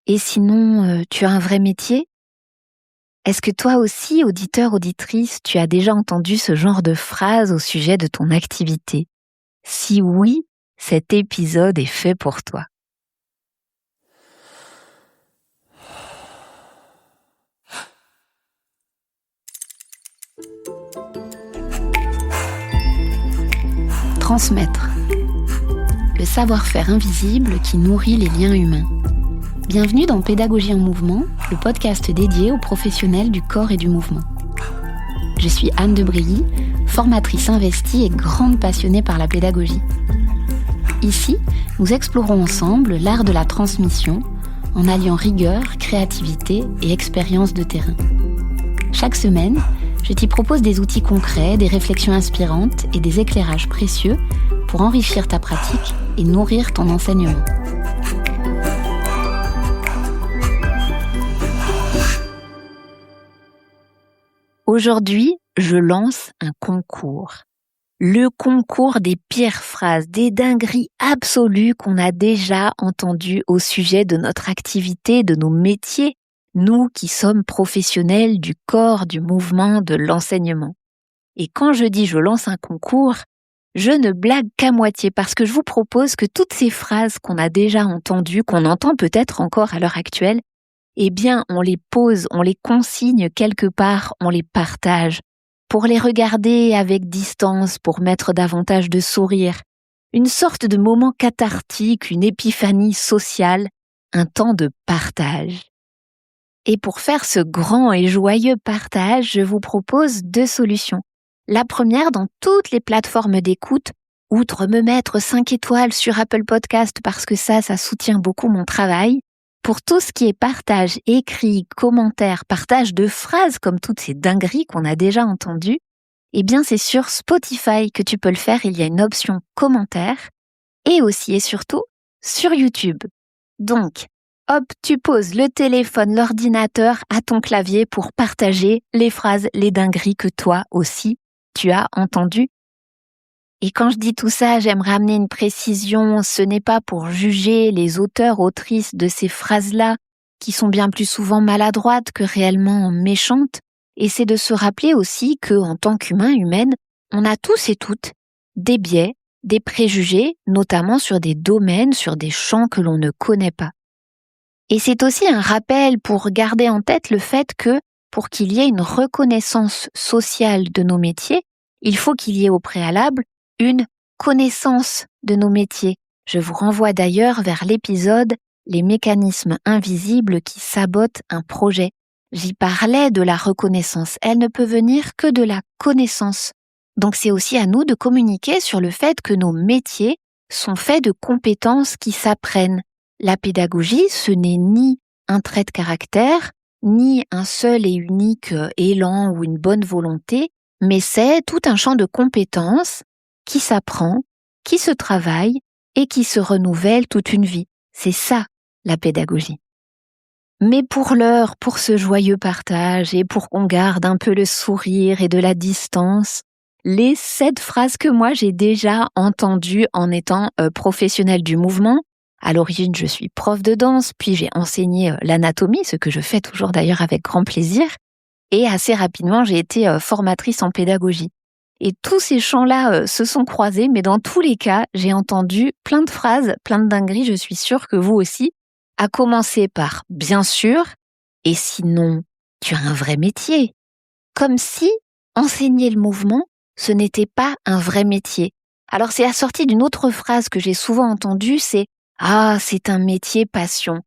Et sinon, tu as un vrai métier ? Est-ce que toi aussi, auditeur, auditrice, tu as déjà entendu ce genre de phrase au sujet de ton activité ? Si oui, cet épisode est fait pour toi. Transmettre. Le savoir-faire invisible qui nourrit les liens humains. Bienvenue dans Pédagogie en mouvement, le podcast dédié aux professionnels du corps et du mouvement. Je suis Anne de Brilly, formatrice investie et grande passionnée par la pédagogie. Ici, nous explorons ensemble l'art de la transmission en alliant rigueur, créativité et expérience de terrain. Chaque semaine, je t'y propose des outils concrets, des réflexions inspirantes et des éclairages précieux pour enrichir ta pratique et nourrir ton enseignement. Aujourd'hui, je lance un concours. Le concours des pires phrases, des dingueries absolues qu'on a déjà entendues au sujet de notre activité, de nos métiers, nous qui sommes professionnels du corps, du mouvement, de l'enseignement. Et quand je dis je lance un concours, je ne blague qu'à moitié parce que je vous propose que toutes ces phrases qu'on a déjà entendues, qu'on entend peut-être encore à l'heure actuelle, eh bien, on les pose, on les consigne quelque part, on les partage, pour les regarder avec distance, pour mettre davantage de sourire. Une sorte de moment cathartique, une épiphanie sociale, un temps de partage. Et pour faire ce grand et joyeux partage, je vous propose 2 solutions. La première, dans toutes les plateformes d'écoute, outre me mettre 5 étoiles sur Apple Podcast parce que ça soutient beaucoup mon travail. Pour tout ce qui est partage écrit, commentaire, partage de phrases comme toutes ces dingueries qu'on a déjà entendues, eh bien c'est sur Spotify que tu peux le faire, il y a une option commentaire et aussi et surtout sur YouTube. Donc, hop, tu poses le téléphone, l'ordinateur à ton clavier pour partager les phrases, les dingueries que toi aussi tu as entendues. Et quand je dis tout ça, j'aimerais amener une précision, ce n'est pas pour juger les auteurs, autrices de ces phrases-là, qui sont bien plus souvent maladroites que réellement méchantes, et c'est de se rappeler aussi que, en tant qu'humain, humaine, on a tous et toutes des biais, des préjugés, notamment sur des domaines, sur des champs que l'on ne connaît pas. Et c'est aussi un rappel pour garder en tête le fait que, pour qu'il y ait une reconnaissance sociale de nos métiers, il faut qu'il y ait au préalable une connaissance de nos métiers. Je vous renvoie d'ailleurs vers l'épisode « Les mécanismes invisibles qui sabotent un projet ». J'y parlais de la reconnaissance. Elle ne peut venir que de la connaissance. Donc c'est aussi à nous de communiquer sur le fait que nos métiers sont faits de compétences qui s'apprennent. La pédagogie, ce n'est ni un trait de caractère, ni un seul et unique élan ou une bonne volonté, mais c'est tout un champ de compétences qui s'apprend, qui se travaille et qui se renouvelle toute une vie. C'est ça, la pédagogie. Mais pour l'heure, pour ce joyeux partage et pour qu'on garde un peu le sourire et de la distance, les 7 phrases que moi j'ai déjà entendues en étant professionnelle du mouvement. À l'origine, je suis prof de danse, puis j'ai enseigné l'anatomie, ce que je fais toujours d'ailleurs avec grand plaisir. Et assez rapidement, j'ai été formatrice en pédagogie. Et tous ces champs-là se sont croisés, mais dans tous les cas, j'ai entendu plein de phrases, plein de dingueries, je suis sûre que vous aussi, à commencer par « bien sûr » et sinon « tu as un vrai métier ». Comme si enseigner le mouvement, ce n'était pas un vrai métier. Alors c'est assorti d'une autre phrase que j'ai souvent entendue, c'est « ah, c'est un métier passion ».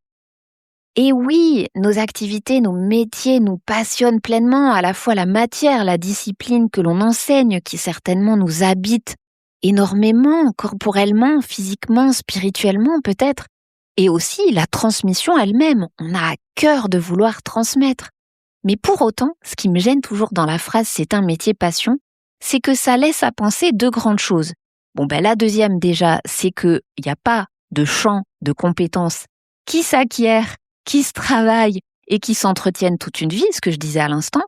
Et oui, nos activités, nos métiers nous passionnent pleinement, à la fois la matière, la discipline que l'on enseigne, qui certainement nous habite énormément, corporellement, physiquement, spirituellement peut-être, et aussi la transmission elle-même. On a à cœur de vouloir transmettre. Mais pour autant, ce qui me gêne toujours dans la phrase « c'est un métier passion », c'est que ça laisse à penser 2 grandes choses. La deuxième déjà, c'est qu'il n'y a pas de champ de compétences qui s'acquièrent, qui se travaillent et qui s'entretiennent toute une vie, ce que je disais à l'instant,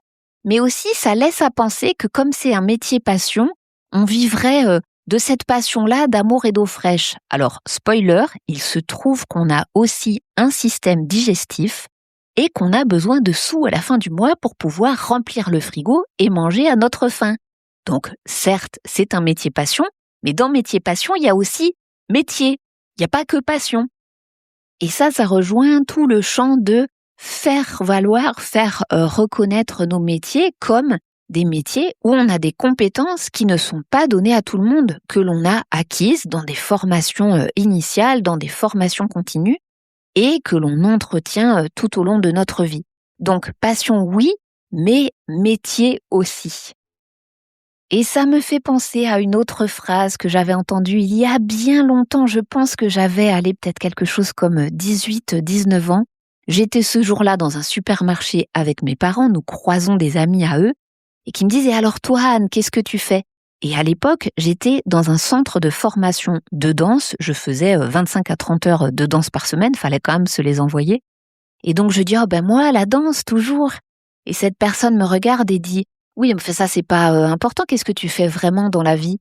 mais aussi ça laisse à penser que comme c'est un métier passion, on vivrait de cette passion-là d'amour et d'eau fraîche. Alors, spoiler, il se trouve qu'on a aussi un système digestif et qu'on a besoin de sous à la fin du mois pour pouvoir remplir le frigo et manger à notre faim. Donc, certes, c'est un métier passion, mais dans métier passion, il y a aussi métier. Il n'y a pas que passion. Et ça rejoint tout le champ de faire valoir, faire reconnaître nos métiers comme des métiers où on a des compétences qui ne sont pas données à tout le monde, que l'on a acquises dans des formations initiales, dans des formations continues, et que l'on entretient tout au long de notre vie. Donc, passion, oui, mais métier aussi. Et ça me fait penser à une autre phrase que j'avais entendue il y a bien longtemps. Je pense que j'avais peut-être quelque chose comme 18-19 ans. J'étais ce jour-là dans un supermarché avec mes parents, nous croisons des amis à eux, et qui me disaient « Alors toi, Anne, qu'est-ce que tu fais ?» Et à l'époque, j'étais dans un centre de formation de danse. Je faisais 25 à 30 heures de danse par semaine, fallait quand même se les envoyer. Et donc je dis « Oh ben moi, la danse, toujours !» Et cette personne me regarde et dit « Oui, mais ça, c'est pas important. Qu'est-ce que tu fais vraiment dans la vie ?»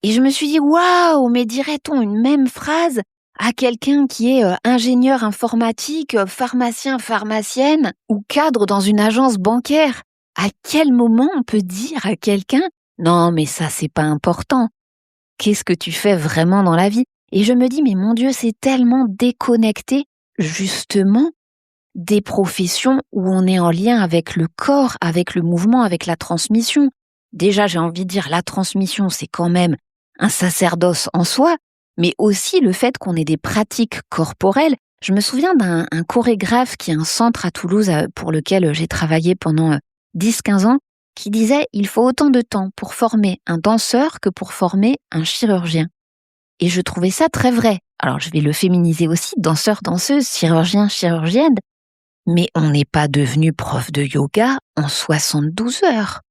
Et je me suis dit « Waouh, mais dirait-on une même phrase à quelqu'un qui est ingénieur informatique, pharmacien, pharmacienne ou cadre dans une agence bancaire ? À quel moment on peut dire à quelqu'un « Non, mais ça, c'est pas important. Qu'est-ce que tu fais vraiment dans la vie ?» Et je me dis « Mais mon Dieu, c'est tellement déconnecté, justement, des professions où on est en lien avec le corps, avec le mouvement, avec la transmission. » Déjà, j'ai envie de dire, la transmission, c'est quand même un sacerdoce en soi, mais aussi le fait qu'on ait des pratiques corporelles. Je me souviens d'un chorégraphe qui a un centre à Toulouse pour lequel j'ai travaillé pendant 10-15 ans, qui disait « Il faut autant de temps pour former un danseur que pour former un chirurgien. » Et je trouvais ça très vrai. Alors, je vais le féminiser aussi, danseur, danseuse, chirurgien, chirurgienne. Mais on n'est pas devenu prof de yoga en 72 heures.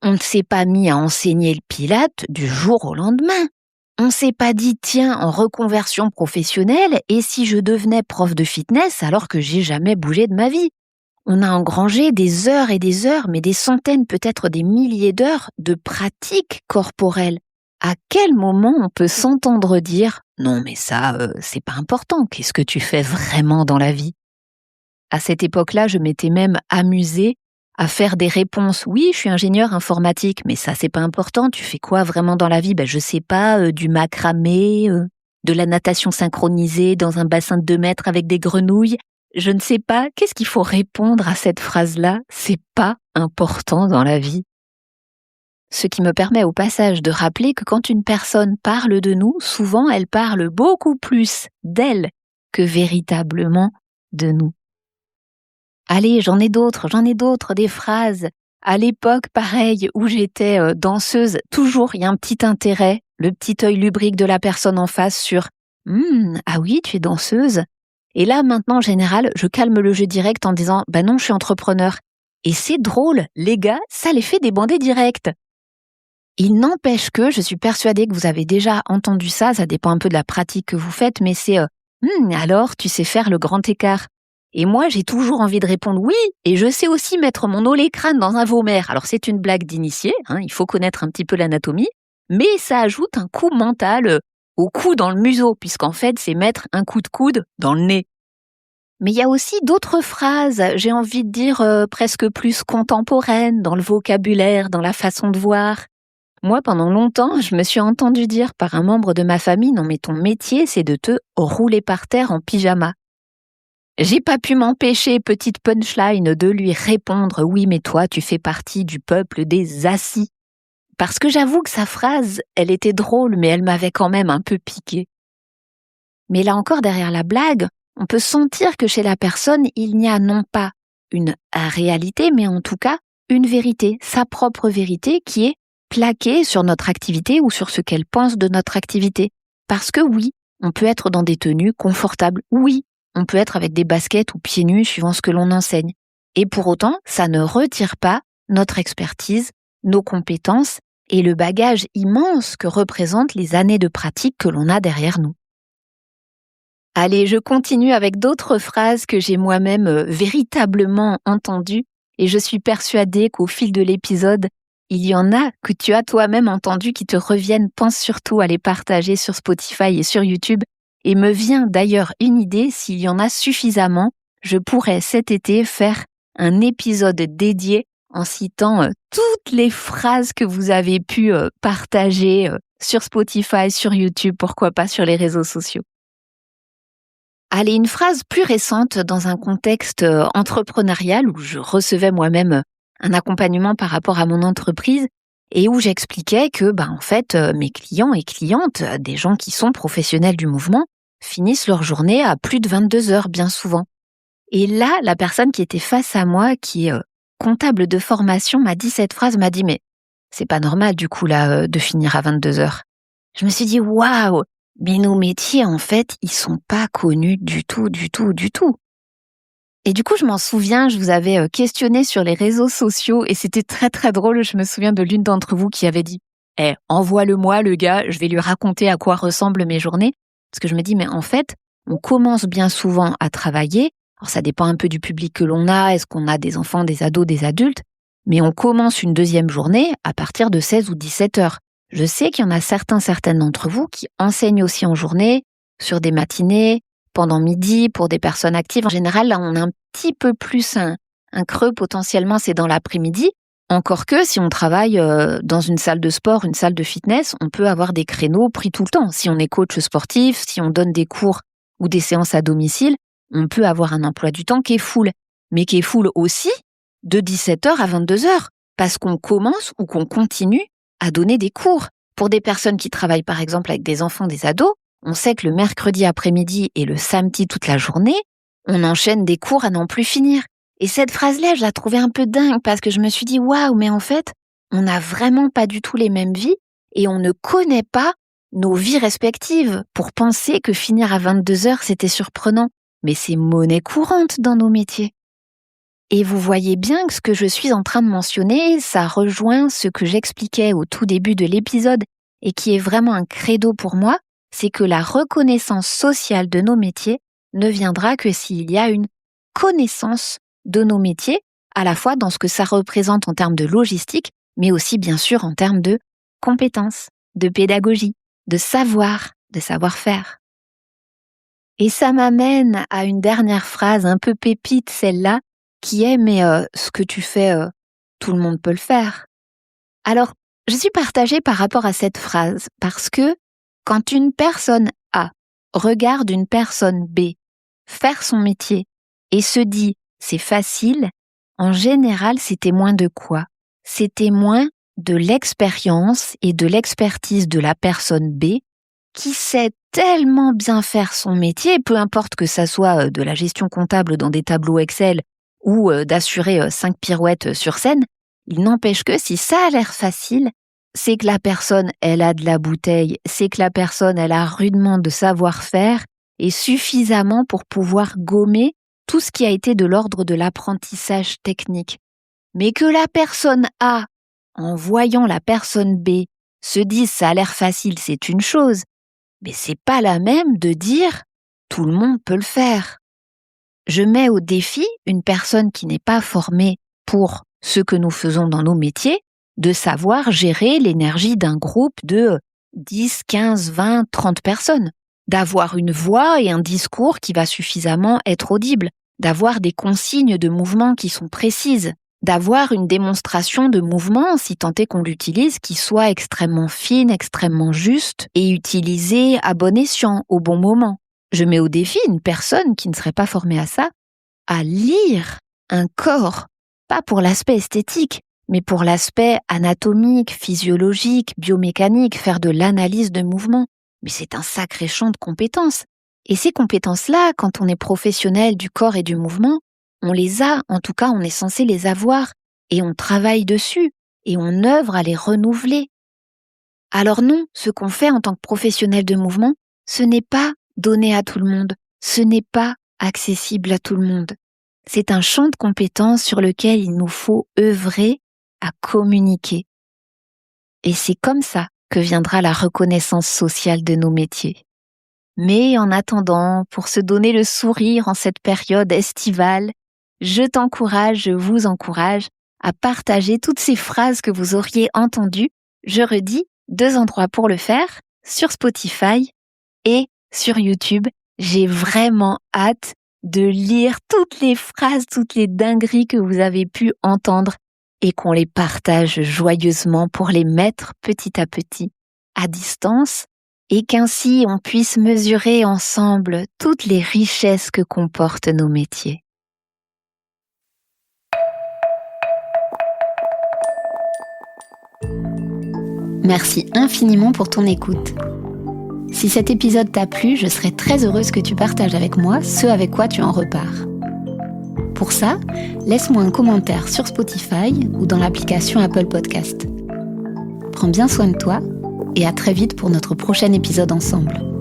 On ne s'est pas mis à enseigner le pilate du jour au lendemain. On s'est pas dit, tiens, en reconversion professionnelle, et si je devenais prof de fitness alors que j'ai jamais bougé de ma vie? On a engrangé des heures et des heures, mais des centaines, peut-être des milliers d'heures de pratiques corporelles. À quel moment on peut s'entendre dire, non mais ça, c'est pas important, qu'est-ce que tu fais vraiment dans la vie? À cette époque-là, je m'étais même amusée à faire des réponses. Oui, je suis ingénieur informatique, mais ça, c'est pas important. Tu fais quoi vraiment dans la vie? Je sais pas, du macramé, de la natation synchronisée dans un bassin de 2 mètres avec des grenouilles. Je ne sais pas. Qu'est-ce qu'il faut répondre à cette phrase-là? C'est pas important dans la vie. Ce qui me permet au passage de rappeler que quand une personne parle de nous, souvent elle parle beaucoup plus d'elle que véritablement de nous. Allez, j'en ai d'autres, des phrases. À l'époque, pareil, où j'étais danseuse, toujours il y a un petit intérêt, le petit œil lubrique de la personne en face sur « Ah oui, tu es danseuse ?» Et là, maintenant, en général, je calme le jeu direct en disant « non, je suis entrepreneur. » Et c'est drôle, les gars, ça les fait débander direct. Il n'empêche que je suis persuadée que vous avez déjà entendu ça dépend un peu de la pratique que vous faites, mais c'est « alors, tu sais faire le grand écart ?» Et moi, j'ai toujours envie de répondre oui, et je sais aussi mettre mon olécrane dans un vomère. Alors, c'est une blague d'initié, il faut connaître un petit peu l'anatomie, mais ça ajoute un coup mental au coup dans le museau, puisqu'en fait, c'est mettre un coup de coude dans le nez. Mais il y a aussi d'autres phrases, j'ai envie de dire presque plus contemporaines, dans le vocabulaire, dans la façon de voir. Moi, pendant longtemps, je me suis entendue dire par un membre de ma famille « Non, mais ton métier, c'est de te rouler par terre en pyjama. » J'ai pas pu m'empêcher, petite punchline, de lui répondre « Oui, mais toi, tu fais partie du peuple des assis. » Parce que j'avoue que sa phrase, elle était drôle, mais elle m'avait quand même un peu piqué. Mais là encore, derrière la blague, on peut sentir que chez la personne, il n'y a non pas une réalité, mais en tout cas, une vérité, sa propre vérité qui est plaquée sur notre activité ou sur ce qu'elle pense de notre activité. Parce que oui, on peut être dans des tenues confortables, oui, on peut être avec des baskets ou pieds nus suivant ce que l'on enseigne. Et pour autant, ça ne retire pas notre expertise, nos compétences et le bagage immense que représentent les années de pratique que l'on a derrière nous. Allez, je continue avec d'autres phrases que j'ai moi-même véritablement entendues et je suis persuadée qu'au fil de l'épisode, il y en a que tu as toi-même entendu qui te reviennent. Pense surtout à les partager sur Spotify et sur YouTube. Et me vient d'ailleurs une idée, s'il y en a suffisamment, je pourrais cet été faire un épisode dédié en citant toutes les phrases que vous avez pu partager sur Spotify, sur YouTube, pourquoi pas sur les réseaux sociaux. Allez, une phrase plus récente dans un contexte entrepreneurial où je recevais moi-même un accompagnement par rapport à mon entreprise et où j'expliquais que, en fait, mes clients et clientes, des gens qui sont professionnels du mouvement, finissent leur journée à plus de 22 heures bien souvent. Et là, la personne qui était face à moi, qui est comptable de formation, m'a dit cette phrase, m'a dit « mais c'est pas normal du coup là de finir à 22 heures ». Je me suis dit « waouh, mais nos métiers en fait, ils sont pas connus du tout, du tout, du tout ». Et du coup, je m'en souviens, je vous avais questionné sur les réseaux sociaux et c'était très très drôle. Je me souviens de l'une d'entre vous qui avait dit « envoie-le-moi le gars, je vais lui raconter à quoi ressemblent mes journées ». Parce que je me dis « mais en fait, on commence bien souvent à travailler ». Alors ça dépend un peu du public que l'on a, est-ce qu'on a des enfants, des ados, des adultes, mais on commence une deuxième journée à partir de 16 ou 17 heures. Je sais qu'il y en a certaines d'entre vous qui enseignent aussi en journée, sur des matinées, pendant midi, pour des personnes actives. En général, là, on a un petit peu plus un creux potentiellement, c'est dans l'après-midi. Encore que si on travaille dans une salle de sport, une salle de fitness, on peut avoir des créneaux pris tout le temps. Si on est coach sportif, si on donne des cours ou des séances à domicile, on peut avoir un emploi du temps qui est full, mais qui est full aussi de 17h à 22h, parce qu'on commence ou qu'on continue à donner des cours. Pour des personnes qui travaillent par exemple avec des enfants, des ados, on sait que le mercredi après-midi et le samedi toute la journée, on enchaîne des cours à n'en plus finir. Et cette phrase-là, je la trouvais un peu dingue, parce que je me suis dit, waouh, mais en fait, on n'a vraiment pas du tout les mêmes vies, et on ne connaît pas nos vies respectives pour penser que finir à 22h, c'était surprenant. Mais c'est monnaie courante dans nos métiers. Et vous voyez bien que ce que je suis en train de mentionner, ça rejoint ce que j'expliquais au tout début de l'épisode et qui est vraiment un credo pour moi, c'est que la reconnaissance sociale de nos métiers ne viendra que s'il y a une connaissance de nos métiers, à la fois dans ce que ça représente en termes de logistique, mais aussi bien sûr en termes de compétences, de pédagogie, de savoir, de savoir-faire. Et ça m'amène à une dernière phrase un peu pépite, celle-là, qui est « mais ce que tu fais, tout le monde peut le faire ». Alors, je suis partagée par rapport à cette phrase, parce que quand une personne A regarde une personne B faire son métier et se dit « c'est facile », en général, c'est témoin de quoi? C'est témoin de l'expérience et de l'expertise de la personne B qui sait tellement bien faire son métier, peu importe que ça soit de la gestion comptable dans des tableaux Excel ou d'assurer 5 pirouettes sur scène, il n'empêche que si ça a l'air facile, c'est que la personne, elle a de la bouteille, c'est que la personne, elle a rudement de savoir-faire et suffisamment pour pouvoir gommer tout ce qui a été de l'ordre de l'apprentissage technique. Mais que la personne A, en voyant la personne B, se dise ça a l'air facile, c'est une chose. Mais c'est pas la même de dire tout le monde peut le faire. Je mets au défi une personne qui n'est pas formée pour ce que nous faisons dans nos métiers de savoir gérer l'énergie d'un groupe de 10, 15, 20, 30 personnes, d'avoir une voix et un discours qui va suffisamment être audible, d'avoir des consignes de mouvement qui sont précises, d'avoir une démonstration de mouvement, si tant est qu'on l'utilise, qui soit extrêmement fine, extrêmement juste et utilisée à bon escient, au bon moment. Je mets au défi une personne qui ne serait pas formée à ça, à lire un corps, pas pour l'aspect esthétique, mais pour l'aspect anatomique, physiologique, biomécanique, faire de l'analyse de mouvement. Mais c'est un sacré champ de compétences. Et ces compétences-là, quand on est professionnel du corps et du mouvement, on les a, en tout cas on est censé les avoir, et on travaille dessus, et on œuvre à les renouveler. Alors non, ce qu'on fait en tant que professionnel de mouvement, ce n'est pas donné à tout le monde, ce n'est pas accessible à tout le monde. C'est un champ de compétences sur lequel il nous faut œuvrer à communiquer. Et c'est comme ça que viendra la reconnaissance sociale de nos métiers. Mais en attendant, pour se donner le sourire en cette période estivale, je t'encourage, je vous encourage à partager toutes ces phrases que vous auriez entendues. Je redis, 2 endroits pour le faire, sur Spotify et sur YouTube. J'ai vraiment hâte de lire toutes les phrases, toutes les dingueries que vous avez pu entendre et qu'on les partage joyeusement pour les mettre petit à petit à distance et qu'ainsi on puisse mesurer ensemble toutes les richesses que comportent nos métiers. Merci infiniment pour ton écoute. Si cet épisode t'a plu, je serais très heureuse que tu partages avec moi ce avec quoi tu en repars. Pour ça, laisse-moi un commentaire sur Spotify ou dans l'application Apple Podcast. Prends bien soin de toi et à très vite pour notre prochain épisode ensemble.